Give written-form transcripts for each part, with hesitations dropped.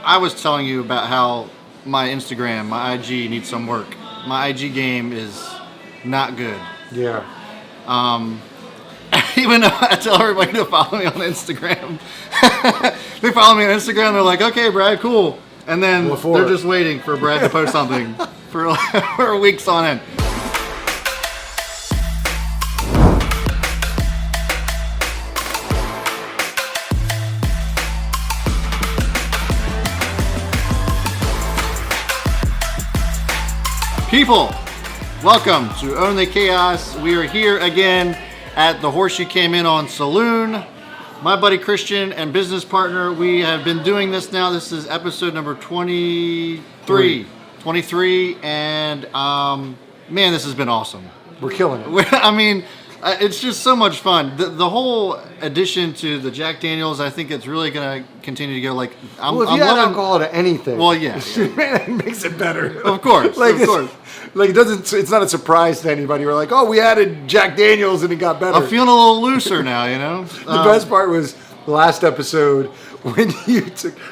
I was telling you about how my Instagram, my IG needs some work. My IG game is not good. Yeah. Even though I tell everybody to follow me on Instagram. They follow me on Instagram, they're like, okay, Brad, cool. And then they're just waiting for Brad to post something for weeks on end. People, welcome to Own the Chaos. We are here again at the Horse You Came In On Saloon. My buddy Christian and business partner, we have been doing this now. This is episode number 23. 23, and man, this has been awesome. We're killing it. I mean, it's just so much fun. The whole addition to the Jack Daniels, I think it's really going to continue to go. Like, if you add alcohol to anything, well, yeah, it makes it better. Of course, like, of course. Like, it's not a surprise to anybody. We're like, oh, we added Jack Daniels and it got better. I'm feeling a little looser now, you know. The best part was the last episode when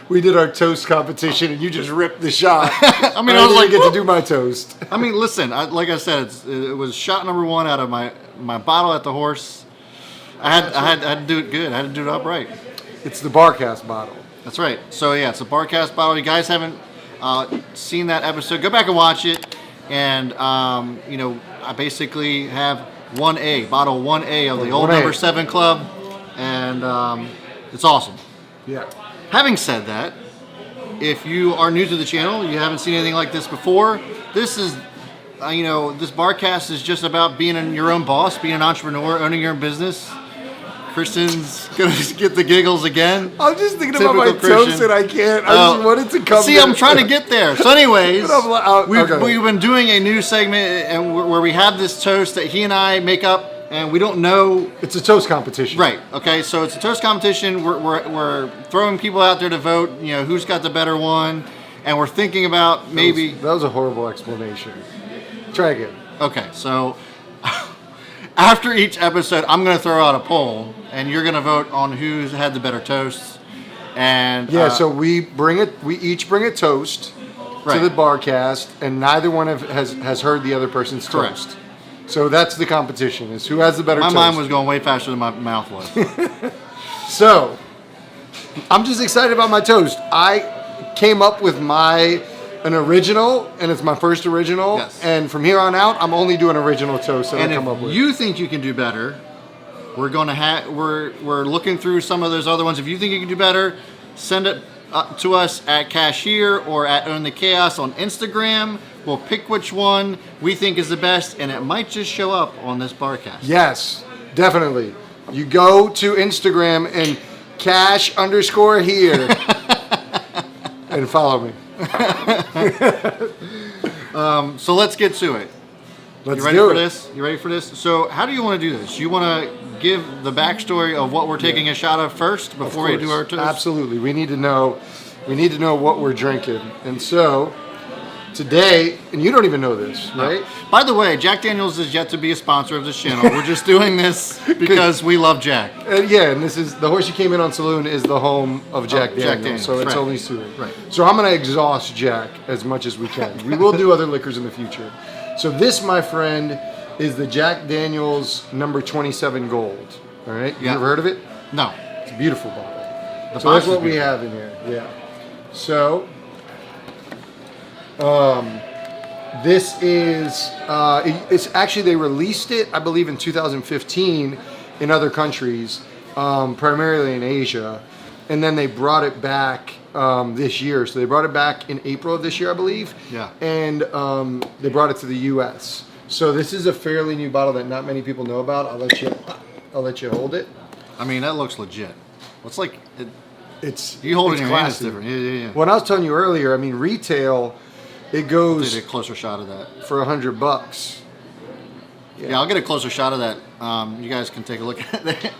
we did our toast competition and you just ripped the shot. I mean, I was like, get to do my toast. I mean, listen, like I said, it was shot number one out of my bottle at the horse. I had to do it good. I had to do it upright. It's the Barcast bottle. That's right. So yeah, it's a Barcast bottle. You guys haven't seen that episode, go back and watch it. And you know, I basically have bottle 1A of the old 1A. Number 7 Club, and it's awesome. Yeah. Having said that, if you are new to the channel, you haven't seen anything like this before, this is, this Barcast is just about being your own boss, being an entrepreneur, owning your own business. Kristen's gonna get the giggles again. I'm just thinking about my toast and I can't. I just wanted to come. See, I'm trying to get there. So, anyways, okay. we've been doing a new segment and where we have this toast that he and I make up, and we don't know. It's a toast competition, right? Okay, so it's a toast competition. We're throwing people out there to vote. You know, who's got the better one, and we're thinking about maybe. That was a horrible explanation. Try again. Okay, so. After each episode, I'm going to throw out a poll, and you're going to vote on who's had the better toasts. And so we each bring a toast to the Barcast, and neither one has heard the other person's toast. So that's the competition: is who has the better toast. My mind was going way faster than my mouth was. So I'm just excited about my toast. I came up with an original, and it's my first original. Yes. And from here on out, I'm only doing original toast that I come up with. If you think you can do better, we're going to we're looking through some of those other ones. If you think you can do better, send it to us at Cashier or at Own the Chaos on Instagram. We'll pick which one we think is the best, and it might just show up on this Barcast. Yes, definitely. You go to Instagram and cash_here and follow me. So let's get to it. Let's you ready do for it. this? You ready for this? So how do you want to do this? You want to give the backstory of what we're taking a shot of first before we do our toast? Absolutely. We need to know what we're drinking. And so today, and you don't even know this, right? By the way, Jack Daniels is yet to be a sponsor of this channel. We're just doing this because we love Jack. And this is the Horse You Came In On Saloon is the home of Jack Daniels. Jack Daniels, so it's right. only Saloon. Right. So I'm going to exhaust Jack as much as we can. We will do other liquors in the future. So this, my friend, is the Jack Daniels number 27 Gold. All right? You ever heard of it? No. It's a beautiful bottle. So that's what we have in here. Yeah. So this is it's actually, they released it, I believe, in 2015 in other countries, primarily in Asia, and then they brought it back this year. So they brought it back in April of this year, I believe. Yeah. And they brought it to the U.S. So this is a fairly new bottle that not many people know about. I'll let you hold it. I mean, that looks legit. It's like it's you hold it in your hand, it's classy. different. Yeah. When I was telling you earlier, I mean, retail, it goes Take a closer shot of that for $100. Yeah, I'll get a closer shot of that. You guys can take a look at it.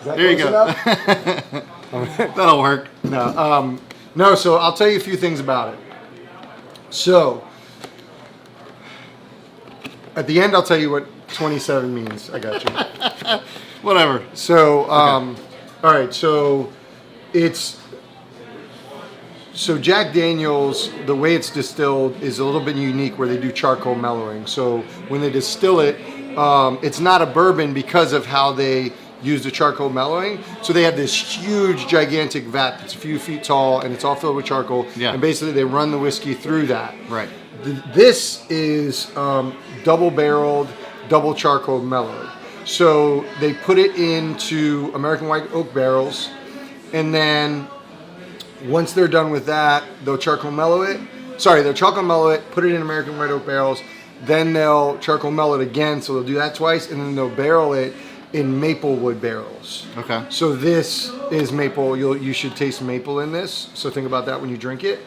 There you go. That'll work. No. So I'll tell you a few things about it. So at the end, I'll tell you what 27 means. I got you. Whatever. So, all right. So it's So Jack Daniel's, the way it's distilled is a little bit unique where they do charcoal mellowing. So when they distill it, it's not a bourbon because of how they use the charcoal mellowing. So they have this huge, gigantic vat that's a few feet tall and it's all filled with charcoal. Yeah. And basically they run the whiskey through that. Right. This is double barreled, double charcoal mellowed. So they put it into American white oak barrels, and then once they're done with that, they'll charcoal mellow it. They'll charcoal mellow it, put it in American white oak barrels, then they'll charcoal mellow it again, so they'll do that twice, and then they'll barrel it in maple wood barrels. Okay. So this is maple. You should taste maple in this, so think about that when you drink it.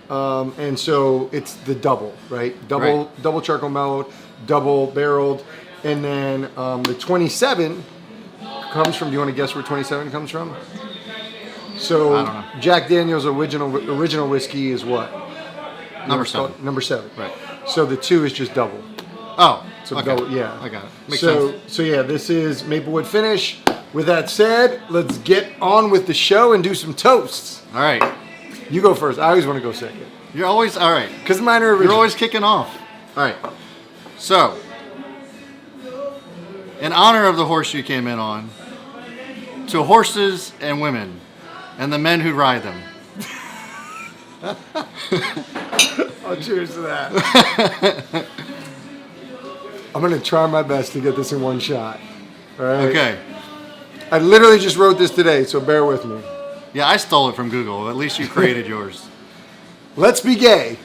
And so it's the double, right? Double charcoal mellowed, double barreled, and then the 27 comes from. Do you want to guess where 27 comes from? So I don't know. Jack Daniel's original whiskey is what? Number 7. Number 7. Right. So the 2 is just double. Oh, So okay. double, yeah. I got it. Makes sense. So yeah, this is Maplewood finish. With that said, let's get on with the show and do some toasts. All right. You go first. I always want to go second. You're always, all right. Because mine are original. You're always kicking off. All right. So, in honor of the horse you came in on, to horses and women, and the men who ride them. Oh, cheers to that. I'm going to try my best to get this in one shot. All right. Okay. I literally just wrote this today, so bear with me. Yeah, I stole it from Google. At least you created yours. Let's be gay,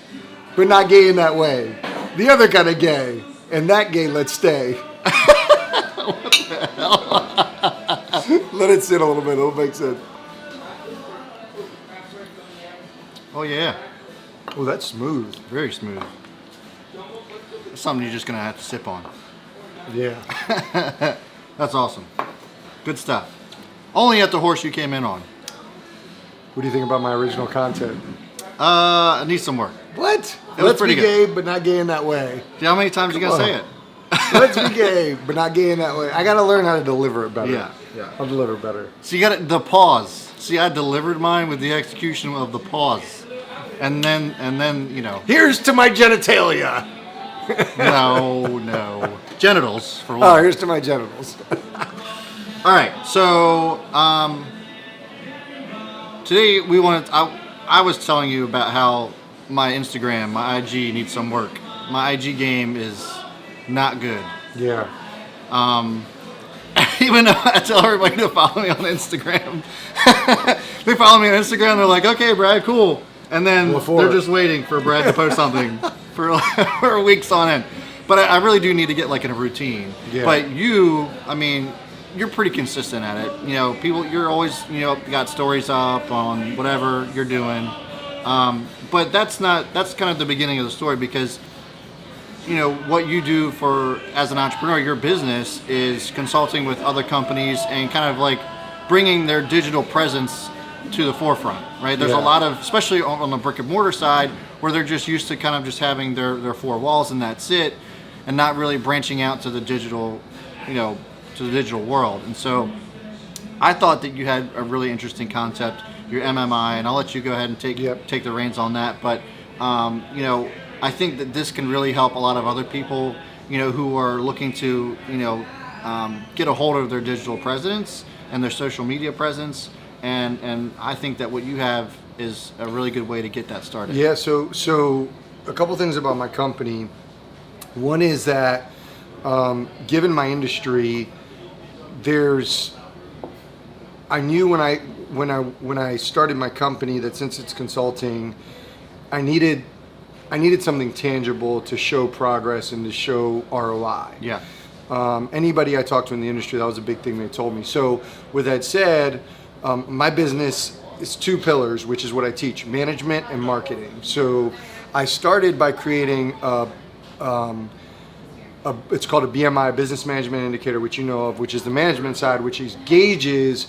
but not gay in that way. The other kind of gay, and that gay, let's stay. What the hell? Let it sit a little bit. It'll make sense. Oh, yeah. Oh, that's smooth. Very smooth. That's something you're just going to have to sip on. Yeah. That's awesome. Good stuff. Only at the horse you came in on. What do you think about my original content? It needs some work. What? It was Let's pretty be good. gay, but not gay in that way. See how many times you going to say on. it? Let's be gay, but not gay in that way. I got to learn how to deliver it better. Yeah. I'll deliver better. So you got the pause. See, I delivered mine with the execution of the pause. And then, you know, Here's to my genitalia. no. Genitals, for Oh, one. here's to my genitals. All right, so today we wanted. I was telling you about how my Instagram, my IG needs some work. My IG game is not good. Yeah. Even though I tell everybody to follow me on Instagram, they follow me on Instagram. They're like, "Okay, Brad, cool," and then Before. they're just waiting for Brad to post something for weeks on end. But I really do need to get like in a routine. Yeah. But you, I mean, you're pretty consistent at it. You know, you're always, you know, got stories up on whatever you're doing. But that's kind of the beginning of the story, because, you know, what you do as an entrepreneur, your business is consulting with other companies and kind of like bringing their digital presence to the forefront, right? There's Yeah. a lot of, especially on the brick and mortar side, where they're just used to kind of just having their four walls and that's it, and not really branching out to the digital, you know, to the digital world. And so I thought that you had a really interesting concept, your MMI, and I'll let you go ahead and take the reins on that. But, you know, I think that this can really help a lot of other people, you know, who are looking to, you know, get a hold of their digital presence and their social media presence. And I think that what you have is a really good way to get that started. Yeah, so a couple things about my company. One is that given my industry, I knew when I started my company that since it's consulting, I needed something tangible to show progress and to show ROI. Yeah. Anybody I talked to in the industry, that was a big thing they told me. So with that said, my business is 2 pillars, which is what I teach: management and marketing. So I started by creating it's called a BMI, Business Management Indicator, which you know of, which is the management side, which gauges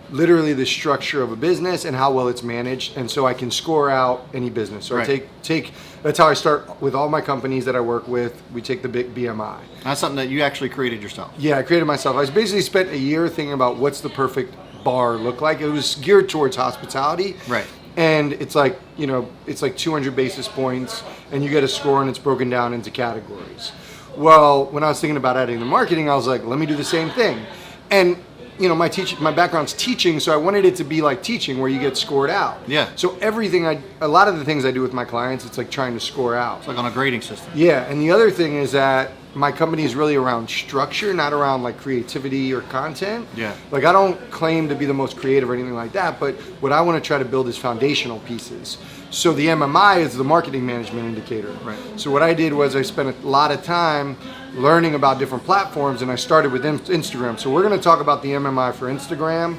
literally the structure of a business and how well it's managed, and so I can score out any business. So Right. I take that's how I start with all my companies that I work with. We take the big BMI. That's something that you actually created yourself. Yeah, I created myself. I basically spent a year thinking about what's the perfect bar look like. It was geared towards hospitality. Right. and it's like, it's like 200 basis points, and you get a score, and it's broken down into categories. Well, when I was thinking about adding the marketing, I was like, let me do the same thing. And my background's teaching, so I wanted it to be like teaching, where you get scored out. Yeah. So a lot of the things I do with my clients, it's like trying to score out. It's like on a grading system. Yeah, and the other thing is that my company is really around structure, not around like creativity or content. Yeah. Like, I don't claim to be the most creative or anything like that, but what I want to try to build is foundational pieces. So the MMI is the marketing management indicator. Right. So what I did was I spent a lot of time learning about different platforms, and I started with Instagram. So we're going to talk about the MMI for Instagram.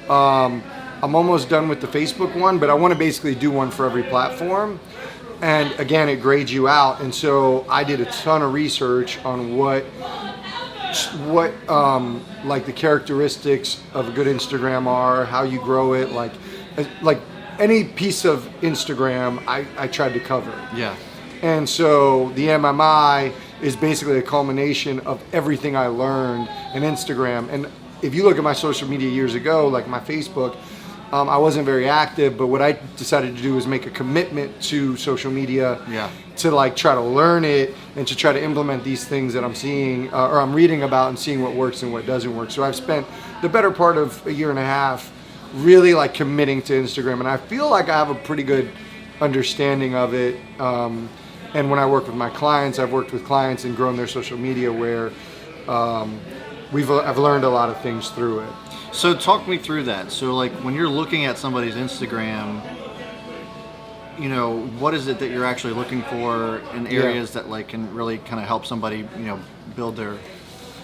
I'm almost done with the Facebook one, but I want to basically do one for every platform. And again, it grades you out. And so I did a ton of research on what like the characteristics of a good Instagram are, how you grow it, like any piece of Instagram I tried to cover. Yeah. And so the MMI is basically a culmination of everything I learned in Instagram. And if you look at my social media years ago, like my Facebook, I wasn't very active, but what I decided to do was make a commitment to social media. Yeah. To like try to learn it and to try to implement these things that I'm seeing or I'm reading about and seeing what works and what doesn't work. So I've spent the better part of a year and a half really like committing to Instagram, and I feel like I have a pretty good understanding of it. And when I work with my clients, I've worked with clients and grown their social media where I've learned a lot of things through it. So talk me through that. So like when you're looking at somebody's Instagram, what is it that you're actually looking for in areas that like can really kind of help somebody, build their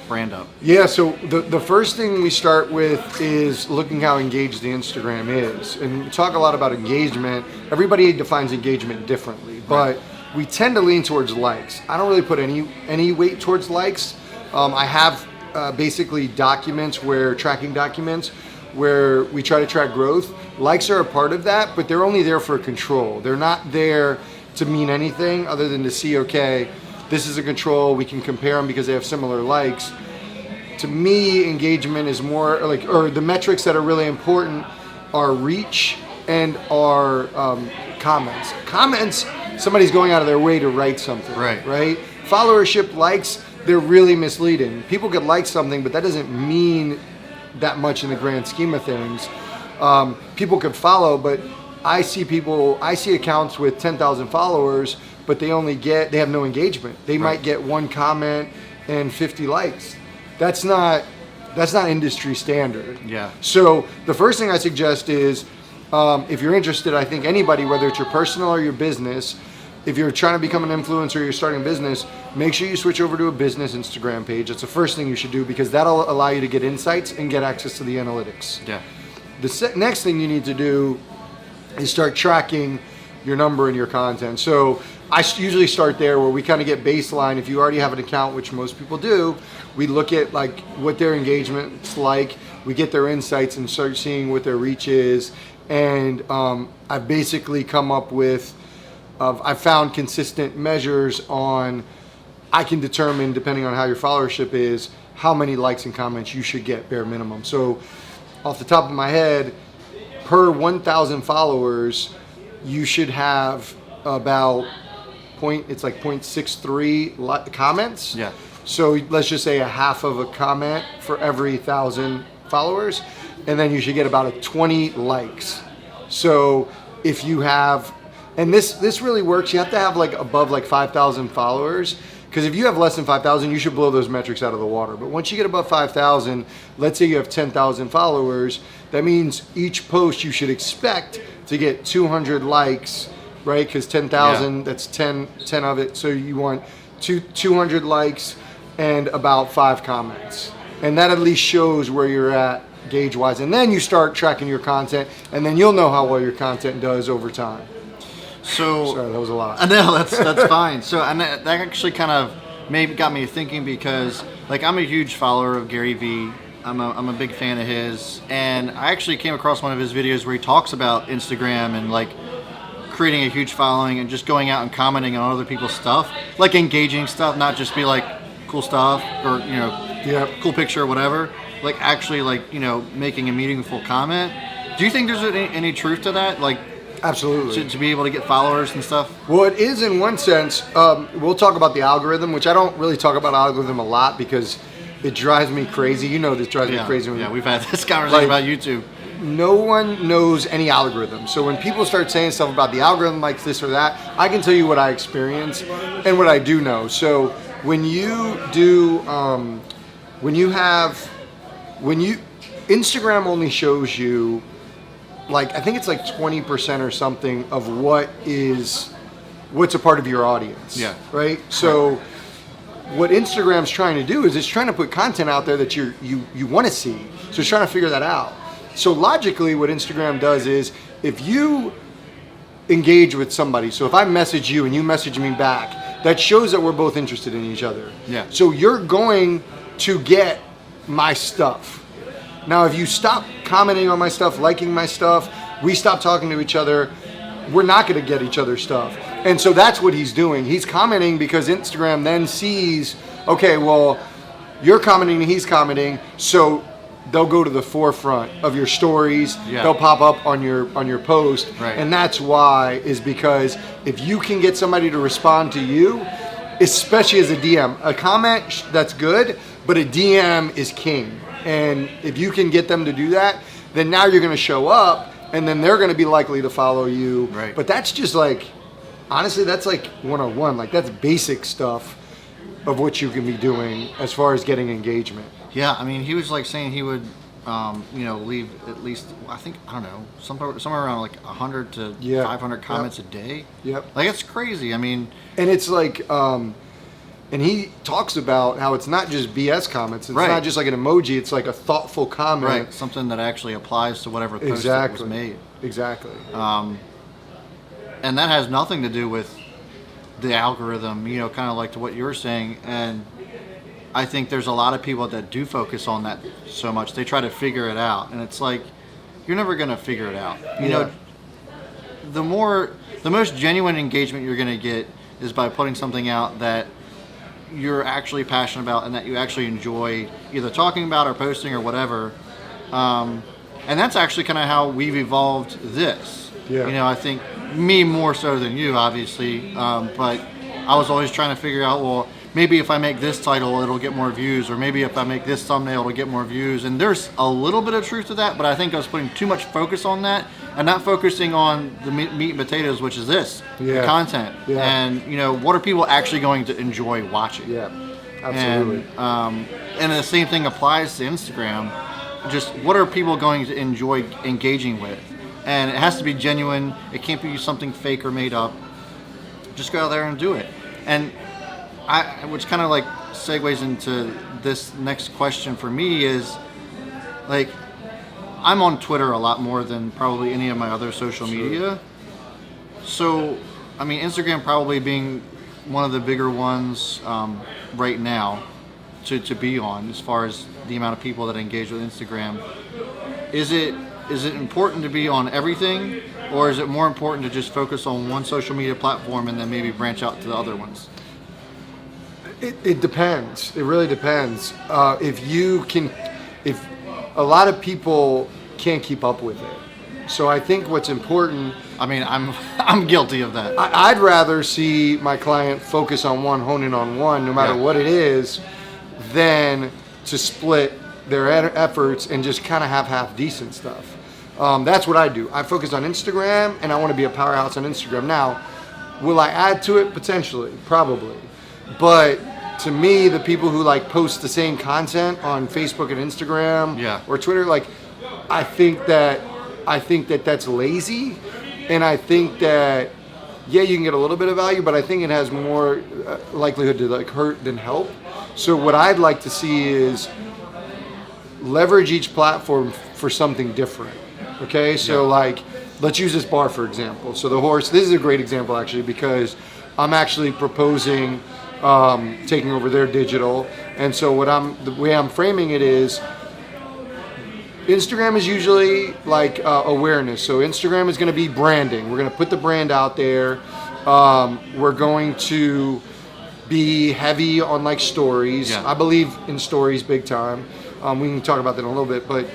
brand up? Yeah, so the first thing we start with is looking how engaged the Instagram is. And we talk a lot about engagement. Everybody defines engagement differently, but we tend to lean towards likes. I don't really put any weight towards likes. I have basically tracking documents where we try to track growth. Likes are a part of that, but they're only there for control. They're not there to mean anything other than to see, okay, this is a control, we can compare them because they have similar likes. To me, engagement is more like, or the metrics that are really important are reach and are comments. Comments, somebody's going out of their way to write something, right? Followership, likes, they're really misleading. People could like something, but that doesn't mean that much in the grand scheme of things. People could follow, but I see accounts with 10,000 followers, but they have no engagement. They might get one comment and 50 likes. That's not industry standard. Yeah. So the first thing I suggest is, if you're interested, I think anybody, whether it's your personal or your business, if you're trying to become an influencer, you're starting a business, make sure you switch over to a business Instagram page. That's the first thing you should do, because that'll allow you to get insights and get access to the analytics. Yeah. The next thing you need to do is start tracking your number and your content. So I usually start there, where we kind of get baseline. If you already have an account, which most people do, we look at like what their engagement's like. We get their insights and start seeing what their reach is. And I've basically come up with, I've found consistent measures on, I can determine, depending on how your followership is, how many likes and comments you should get bare minimum. So off the top of my head, per 1,000 followers, you should have about 0.63 comments. Yeah. So let's just say a half of a comment for every 1,000 followers, and then you should get about 20 likes. So if you have, and this really works, you have to have like above like 5,000 followers, because if you have less than 5,000, you should blow those metrics out of the water. But once you get above 5,000, let's say you have 10,000 followers, that means each post you should expect to get 200 likes, right? Because 10,000, that's 10 of it. So you want 200 likes and about 5 comments. And that at least shows where you're at gauge-wise. And then you start tracking your content, and then you'll know how well your content does over time. So sorry, that was a lot. I know, that's fine. So and that actually kind of maybe got me thinking, because like I'm a huge follower of Gary Vee. I'm a big fan of his, and I actually came across one of his videos where he talks about Instagram and like creating a huge following and just going out and commenting on other people's stuff, like engaging stuff, not just be like cool stuff or cool picture or whatever, like actually like making a meaningful comment. Do you think there's any truth to that? Like Absolutely. to be able to get followers and stuff? Well, it is in one sense. We'll talk about the algorithm, which I don't really talk about algorithm a lot because it drives me crazy. You know, this drives me crazy. Yeah, we've had this conversation about YouTube. No one knows any algorithm. So when people start saying stuff about the algorithm like this or that, I can tell you what I experience and what I do know. So when you do, Instagram only shows you, like, I think it's like 20% or something of what's a part of your audience. Yeah. Right? So what Instagram's trying to do is it's trying to put content out there that you want to see. So it's trying to figure that out. So logically what Instagram does is if you engage with somebody, so if I message you and you message me back, that shows that we're both interested in each other. Yeah. So you're going to get my stuff. Now, if you stop commenting on my stuff, liking my stuff, we stop talking to each other, we're not going to get each other's stuff. And so that's what he's doing. He's commenting because Instagram then sees, okay, well, you're commenting and he's commenting, so they'll go to the forefront of your stories. Yeah. They'll pop up on your post. Right. And that's why, is because if you can get somebody to respond to you, especially as a DM, a comment that's good, but a DM is king. And if you can get them to do that, then now you're going to show up, and then they're going to be likely to follow you. Right. But that's just like, honestly, that's like 101. Like, that's basic stuff of what you can be doing as far as getting engagement. Yeah, I mean, he was like saying he would, leave at least, I don't know, somewhere around like 100 to 500 comments a day. Yep. Like, it's crazy. I mean, and it's like, and he talks about how it's not just BS comments. It's not just like an emoji. It's like a thoughtful comment. right, something that actually applies to whatever post that was made. Exactly. And that has nothing to do with the algorithm, kind of like to what you were saying. And I think there's a lot of people that do focus on that so much. They try to figure it out. And it's like, you're never going to figure it out. You know, the most genuine engagement you're going to get is by putting something out that you're actually passionate about and that you actually enjoy either talking about or posting or whatever. And that's actually kind of how we've evolved this. Yeah. I think me more so than you, obviously, but I was always trying to figure out, well, maybe if I make this title, it'll get more views, or maybe if I make this thumbnail, it'll get more views. And there's a little bit of truth to that, but I think I was putting too much focus on that and not focusing on the meat and potatoes, which is this, the content. Yeah. And, what are people actually going to enjoy watching? Yeah, absolutely. And the same thing applies to Instagram. Just what are people going to enjoy engaging with? And it has to be genuine. It can't be something fake or made up. Just go out there and do it. And which kind of like segues into this next question for me is, like, I'm on Twitter a lot more than probably any of my other social media. So, I mean, Instagram probably being one of the bigger ones right now to be on as far as the amount of people that engage with Instagram. Is it important to be on everything, or is it more important to just focus on one social media platform and then maybe branch out to the other ones? It depends. It really depends. If a lot of people can't keep up with it. So I think what's important. I mean, I'm guilty of that. I'd rather see my client focus on one, hone in on one, no matter what it is, than to split their efforts and just kind of have half decent stuff. That's what I do. I focus on Instagram, and I want to be a powerhouse on Instagram. Now, will I add to it? Potentially, probably. But to me, the people who like post the same content on Facebook and Instagram or Twitter, like, I think that that's lazy, and I think that you can get a little bit of value, but I think it has more likelihood to like hurt than help. So what I'd like to see is leverage each platform for something different. Okay, so like, let's use this bar for example. So the horse, this is a great example actually, because I'm actually proposing taking over their digital, and so the way I'm framing it is, Instagram is usually like awareness. So Instagram is going to be branding. We're going to put the brand out there. We're going to be heavy on like stories. I believe in stories big time. We can talk about that in a little bit, but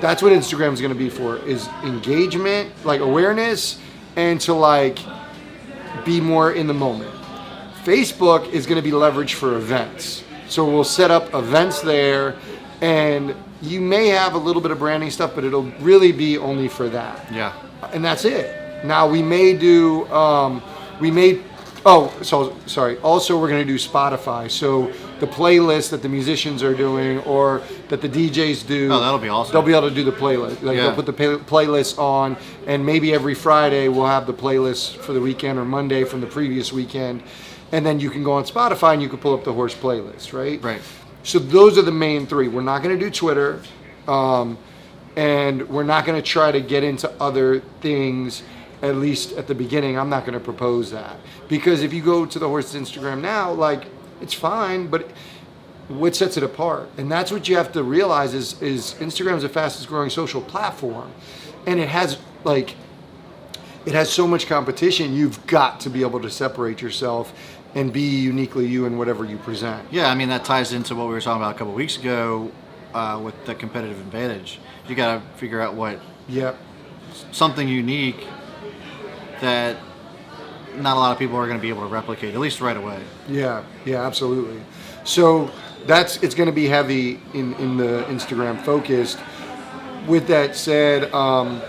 that's what Instagram's going to be for, is engagement, like awareness, and to like be more in the moment. Facebook is going to be leveraged for events. So we'll set up events there, and you may have a little bit of branding stuff, but it'll really be only for that. Yeah. And that's it. Now we may do, also we're going to do Spotify. So the playlist that the musicians are doing or that the DJs do. Oh, that'll be awesome. They'll be able to do the playlist. Like they'll put the playlist on, and maybe every Friday we'll have the playlist for the weekend or Monday from the previous weekend. And then you can go on Spotify and you can pull up the horse playlist, right? Right. So those are the main three. We're not going to do Twitter, and we're not going to try to get into other things, at least at the beginning. I'm not going to propose that. Because if you go to the horse's Instagram now, like, it's fine, but what sets it apart? And that's what you have to realize is Instagram's the fastest growing social platform. And it has so much competition, you've got to be able to separate yourself and be uniquely you in whatever you present. Yeah, I mean, that ties into what we were talking about a couple of weeks ago with the competitive advantage. You got to figure out what something unique that not a lot of people are going to be able to replicate, at least right away. Yeah, absolutely. So it's going to be heavy in the Instagram focused. With that said, I'll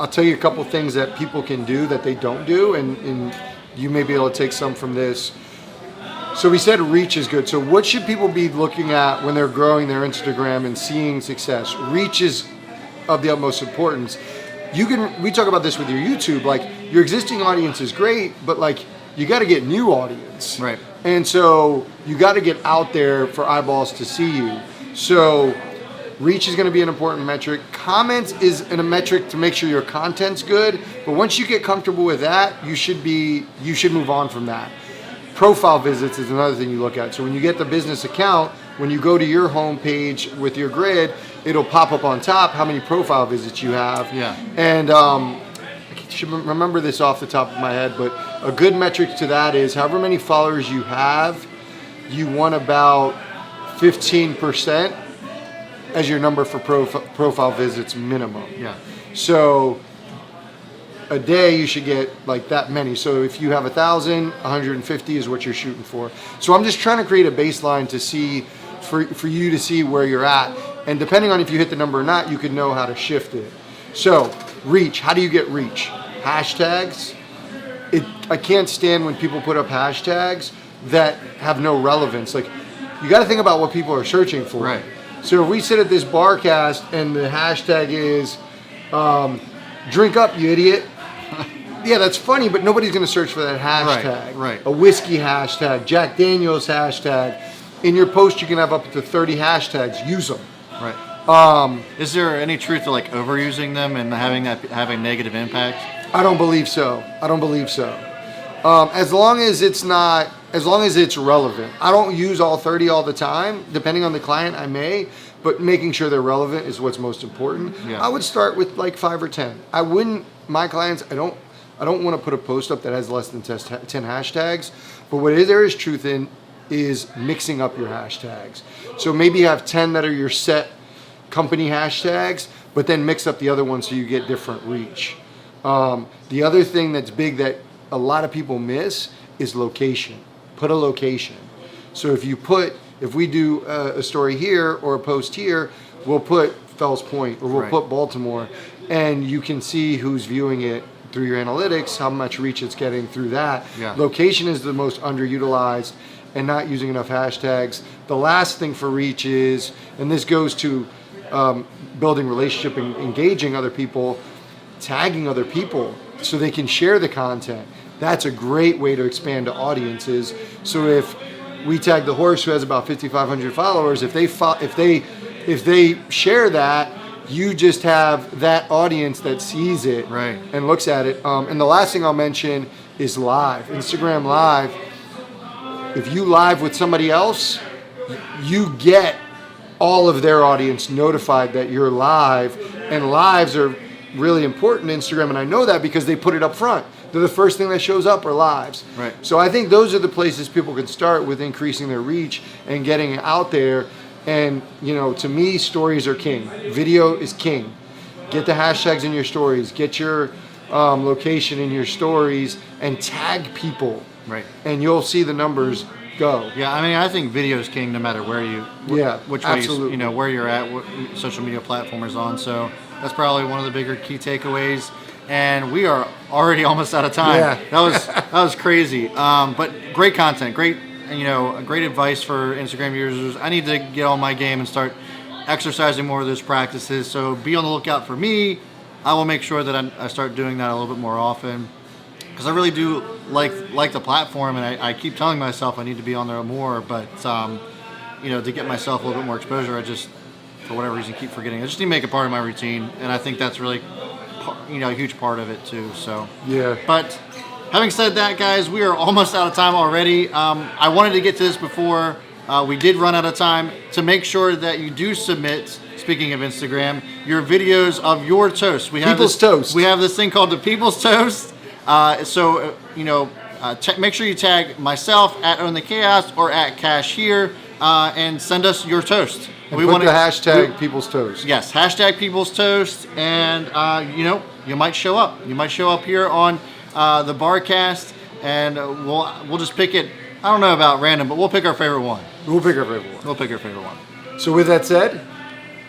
tell you a couple things that people can do that they don't do, and you may be able to take some from this. So we said reach is good. So what should people be looking at when they're growing their Instagram and seeing success? Reach is of the utmost importance. We talk about this with your YouTube, like your existing audience is great, but like you got to get new audience. Right. And so you got to get out there for eyeballs to see you. So reach is going to be an important metric. Comments is a metric to make sure your content's good. But once you get comfortable with that, you should move on from that. Profile visits is another thing you look at. So when you get the business account, when you go to your home page with your grid, it'll pop up on top how many profile visits you have. Yeah. And I should remember this off the top of my head, but a good metric to that is however many followers you have, you want about 15% as your number for profile visits minimum. Yeah. So a day you should get like that many. So if you have 1,000, 150 is what you're shooting for. So I'm just trying to create a baseline to see, for you to see where you're at. And depending on if you hit the number or not, you can know how to shift it. So reach, how do you get reach? Hashtags. I can't stand when people put up hashtags that have no relevance. Like, you got to think about what people are searching for. Right. So if we sit at this barcast and the hashtag is drink up, you idiot. Yeah, that's funny, but nobody's going to search for that hashtag. Right. A whiskey hashtag, Jack Daniels hashtag. In your post, you can have up to 30 hashtags. Use them. Right. Is there any truth to like overusing them and having negative impact? I don't believe so. As long as it's relevant. I don't use all 30 all the time. Depending on the client, I may, but making sure they're relevant is what's most important. Yeah. I would start with like 5 or 10. I wouldn't. My clients, I don't want to put a post up that has less than 10 hashtags. But what there is truth in is mixing up your hashtags. So maybe you have 10 that are your set company hashtags, but then mix up the other ones so you get different reach. The other thing that's big that a lot of people miss is location. Put a location. So if we do a story here or a post here, we'll put Fells Point or we'll put Baltimore, and you can see who's viewing it through your analytics, how much reach it's getting through that. Yeah. Location is the most underutilized and not using enough hashtags. The last thing for reach is, and this goes to building relationship and engaging other people, tagging other people so they can share the content. That's a great way to expand to audiences. So if we tag the horse who has about 5,500 followers, if they share that, you just have that audience that sees it and looks at it. And the last thing I'll mention is live. Instagram Live. If you live with somebody else, you get all of their audience notified that you're live, and lives are really important in Instagram, and I know that because they put it up front. They're the first thing that shows up are lives. Right. So I think those are the places people can start with increasing their reach and getting it out there. And, you know, to me, stories are king. Video is king. Get the hashtags in your stories. Get your location in your stories and tag people. Right. And you'll see the numbers go. Yeah, I mean, I think video is king no matter where you, Yeah, which way absolutely. you know, where you're at, what social media platform is on. So that's probably one of the bigger key takeaways. And we are already almost out of time. Yeah. That was crazy. But great content, great, you know, great advice for Instagram users. I need to get on my game and start exercising more of those practices. So be on the lookout for me. I will make sure that I start doing that a little bit more often, because I really do like the platform, and I keep telling myself I need to be on there more. But you know, to get myself a little bit more exposure, I just, for whatever reason, keep forgetting. I just need to make it part of my routine, and I think that's really, you know, a huge part of it too. So Yeah. But having said that, guys, we are almost out of time already. I wanted to get to this before we did run out of time, to make sure that you do submit, speaking of Instagram, your videos of your toast. We have People's toast. We have this thing called the People's Toast. You know, make sure you tag myself at Own the Chaos or at Cash here, and send us your toast. And put the hashtag People's Toast. Yes, hashtag People's Toast, and you know, you might show up. You might show up here on the Barcast, and we'll just pick it. I don't know about random, but we'll pick our favorite one. We'll pick our favorite one. We'll pick our favorite one. So with that said,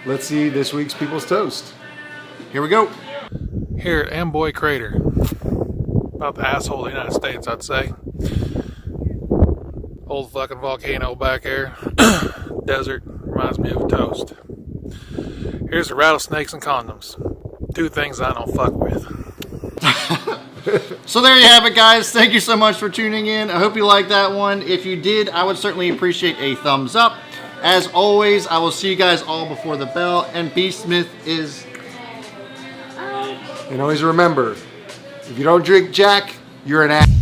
let's see this week's People's Toast. Here we go. Here at Amboy Crater, about the asshole of the United States, I'd say. Old fucking volcano back there. Desert. Reminds me of a toast. Here's the rattlesnakes and condoms. Two things I don't fuck with. So there you have it, guys. Thank you so much for tuning in. I hope you liked that one. If you did, I would certainly appreciate a thumbs up. As always, I will see you guys all before the bell, and Beastsmith is... And always remember, if you don't drink Jack, you're an ass.